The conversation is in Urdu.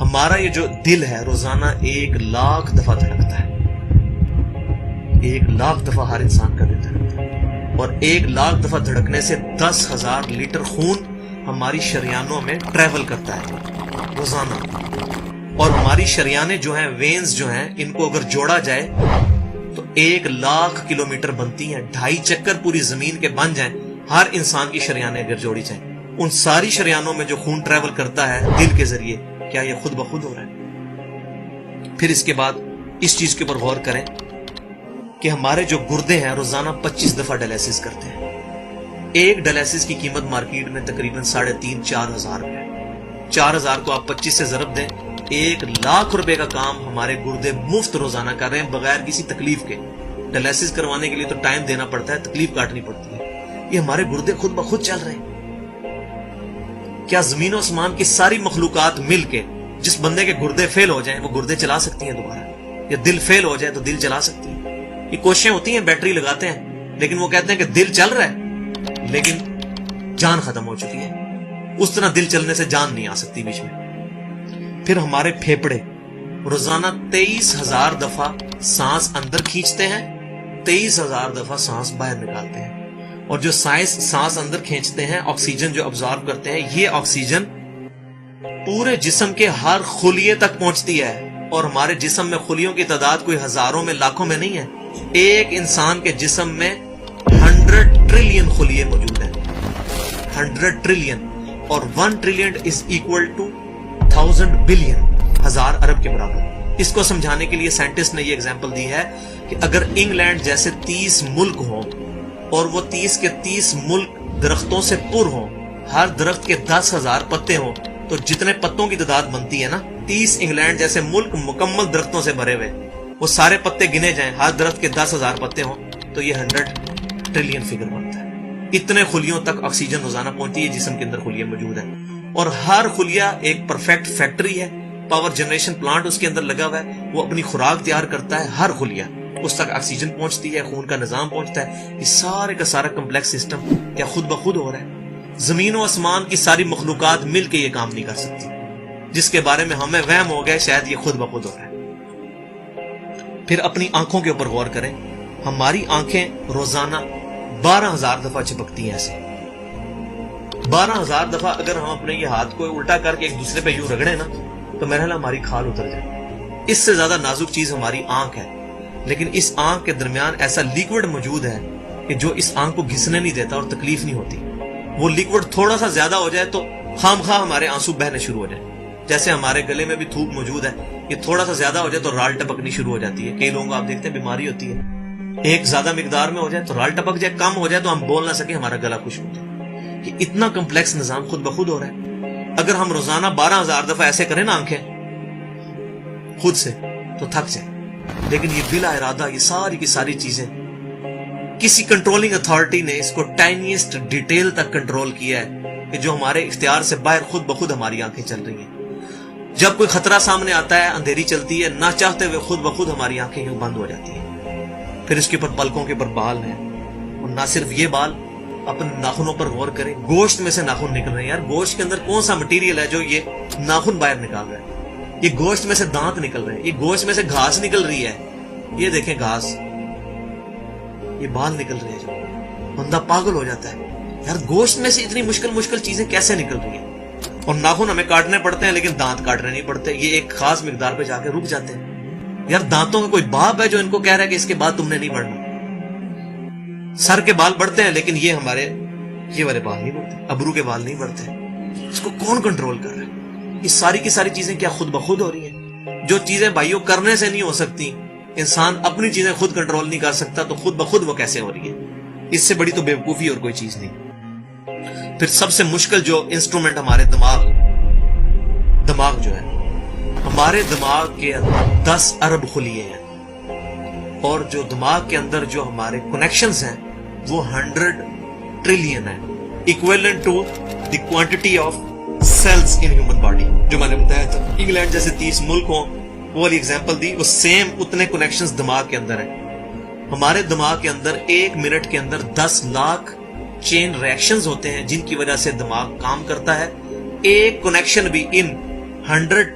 ہمارا یہ جو دل ہے روزانہ 1,00,000 دفعہ دھڑکتا ہے. 1,00,000 دفعہ ہر انسان کا دل دھڑکتا ہے، اور 1,00,000 دفعہ دھڑکنے سے 10,000 لیٹر خون ہماری شریانوں میں ٹریول کرتا ہے روزانہ. اور ہماری شریانیں جو ہیں، وینز جو ہیں، ان کو اگر جوڑا جائے تو 1,00,000 کلومیٹر بنتی ہیں. 2.5 چکر پوری زمین کے بن جائیں ہر انسان کی شریانیں اگر جوڑی جائیں. ان ساری شریانوں میں جو خون ٹریول کرتا ہے دل کے ذریعے، کیا یہ خود بخود ہو رہا ہے؟ پھر اس کے بعد اس چیز کے اوپر غور کریں کہ ہمارے جو گردے ہیں روزانہ 25 دفعہ ڈائلیسس کرتے ہیں. ایک ڈائلیسس کی قیمت مارکیٹ میں تقریباً 3,500-4,000 روپے ہے. 4,000 کو آپ 25 سے ضرب دیں، 1,00,000 روپے کا کام ہمارے گردے مفت روزانہ کر رہے ہیں بغیر کسی تکلیف کے. ڈائلیسس کروانے کے لیے تو ٹائم دینا پڑتا ہے، تکلیف کاٹنی پڑتی ہے. یہ ہمارے گردے خود بخود چل رہے ہیں. کیا زمین و آسمان کی ساری مخلوقات مل کے جس بندے کے گردے فیل ہو جائیں وہ گردے چلا سکتی ہیں دوبارہ؟ یا دل فیل ہو جائے تو دل چلا سکتی ہے؟ یہ کوششیں ہوتی ہیں، بیٹری لگاتے ہیں، لیکن وہ کہتے ہیں کہ دل چل رہا ہے لیکن جان ختم ہو چکی ہے. اس طرح دل چلنے سے جان نہیں آ سکتی بیچ میں. پھر ہمارے پھیپڑے روزانہ 23,000 دفعہ سانس اندر کھینچتے ہیں، 23,000 دفعہ سانس باہر نکالتے ہیں. اور جو سانس اندر کھینچتے ہیں، آکسیجن جو ابزارب کرتے ہیں، یہ آکسیجن پورے جسم کے ہر خلیے تک پہنچتی ہے. اور ہمارے جسم میں خلیوں کی تعداد کوئی ہزاروں میں لاکھوں میں نہیں ہے. ایک انسان کے جسم میں 100 ٹریلین خلیے موجود ہیں. 100 ٹریلین، اور 1 trillion is equal to 1000 billion, 1000 ارب کے برابر. اس کو سمجھانے کے لیے سائنٹسٹ نے یہ ایگزامپل دی ہے کہ اگر انگلینڈ جیسے 30 ملک ہوں اور وہ 30 کے 30 ملک درختوں سے پر ہوں، ہر درخت کے 10,000 پتے ہوں، تو جتنے پتوں کی تعداد بنتی ہے نا، 30 انگلینڈ جیسے ملک مکمل درختوں سے بھرے ہوئے، وہ سارے پتے گنے جائیں، ہر درخت کے 10,000 پتے ہوں، تو یہ 100 ٹریلین فگر بنتا ہے. اتنے خلیوں تک آکسیجن روزانہ پہنچتی ہے. جسم کے اندر خلیے موجود ہیں، اور ہر خلیہ ایک پرفیکٹ فیکٹری ہے. پاور جنریشن پلانٹ اس کے اندر لگا ہوا ہے، وہ اپنی خوراک تیار کرتا ہے. ہر خلیہ اس تک آکسیجن پہنچتی ہے، خون کا نظام پہنچتا ہے. یہ سارے کا سارا کمپلیکس سسٹم کیا خود بخود ہو رہا ہے؟ زمین و آسمان کی ساری مخلوقات مل کے یہ کام نہیں کر سکتی، جس کے بارے میں ہمیں وہم ہو گیا شاید یہ خود بخود ہو رہا ہے. پھر اپنی آنکھوں کے اوپر غور کریں. ہماری آنکھیں روزانہ 12,000 دفعہ چپکتی ہیں. ایسے 12,000 دفعہ اگر ہم اپنے یہ ہاتھ کو الٹا کر کے ایک دوسرے پہ یوں رگڑیں نا، تو میرا خیال ہماری کھال اتر جائے. اس سے زیادہ نازک چیز ہماری آنکھ ہے، لیکن اس آنکھ کے درمیان ایسا لیکوڈ موجود ہے کہ جو اس آنکھ کو گھسنے نہیں دیتا اور تکلیف نہیں ہوتی. وہ لیکوڈ تھوڑا سا زیادہ ہو جائے تو خام خواہ ہمارے آنسو بہنے شروع ہو جائیں. جیسے ہمارے گلے میں بھی تھوک موجود ہے، یہ تھوڑا سا زیادہ ہو جائے تو رال ٹپکنی شروع ہو جاتی ہے. کئی لوگوں کو آپ دیکھتے ہیں بیماری ہوتی ہے، ایک زیادہ مقدار میں ہو جائے تو رال ٹپک جائے، کم ہو جائے تو ہم بول نہ سکیں، ہمارا گلا خشک ہو جائے. کہ اتنا کمپلیکس نظام خود بخود ہو رہا ہے. اگر ہم روزانہ 12,000 دفعہ ایسے کریں نا آنکھیں خود سے تو تھک جائیں. لیکن یہ بلا ارادہ یہ ساری کی ساری چیزیں کسی کنٹرولنگ اتھارٹی نے اس کو ٹائنیسٹ ڈیٹیل تک کنٹرول کیا ہے کہ جو ہمارے اختیار سے باہر خود بخود ہماری آنکھیں چل رہی ہیں. جب کوئی خطرہ سامنے آتا ہے، اندھیری چلتی ہے، نہ چاہتے ہوئے خود بخود ہماری آنکھیں یوں بند ہو جاتی ہیں. پھر اس کے اوپر پلکوں کے اوپر بال ہیں، اور نہ صرف یہ بال، اپنے ناخنوں پر غور کریں. گوشت میں سے ناخن نکل رہے ہیں. یار گوشت کے اندر کون سا مٹیریل ہے جو یہ ناخن باہر نکال رہا ہے؟ یہ گوشت میں سے دانت نکل رہے ہیں، یہ گوشت میں سے گھاس نکل رہی ہے. یہ دیکھیں گھاس، یہ بال نکل رہے ہیں. جو بندہ پاگل ہو جاتا ہے، یار گوشت میں سے اتنی مشکل چیزیں کیسے نکل رہی ہیں؟ اور ناخن ہمیں کاٹنے پڑتے ہیں لیکن دانت کاٹنے نہیں پڑتے. یہ ایک خاص مقدار پہ جا کے رک جاتے ہیں. یار دانتوں کا کوئی باپ ہے جو ان کو کہہ رہا ہے کہ اس کے بعد تم نے نہیں بڑھنا؟ سر کے بال بڑھتے ہیں لیکن یہ ہمارے یہ والے بال نہیں بڑھتے، ابرو کے بال نہیں بڑھتے. اس کو کون کنٹرول کر رہا ہے؟ یہ ساری کی ساری چیزیں کیا خود بخود ہو رہی ہیں؟ جو چیزیں بھائیوں کرنے سے نہیں ہو سکتی، انسان اپنی چیزیں خود کنٹرول نہیں کر سکتا، تو خود بخود وہ کیسے ہو رہی ہے؟ اس سے بڑی تو بیوقوفی اور کوئی چیز نہیں. پھر سب سے مشکل جو انسٹرومنٹ ہمارے دماغ جو ہے، ہمارے دماغ کے اندر 10 ارب خلیے ہیں، اور جو دماغ کے اندر جو ہمارے کنیکشنز ہیں وہ 100 ٹریلین ہیں، equivalent to the quantity of cells in human body. جو میں نے بتایا تھا انگلینڈ جیسے 30 ملک ہوں، وہ والی ایگزامپل دی، وہ سیم اتنے کنیکشنز دماغ کے اندر ہیں. ہمارے دماغ کے اندر 1 منٹ کے اندر 10 لاکھ چین ریاکشنز ہوتے ہیں جن کی وجہ سے دماغ کام کرتا ہے. ایک کنیکشن بھی ان 100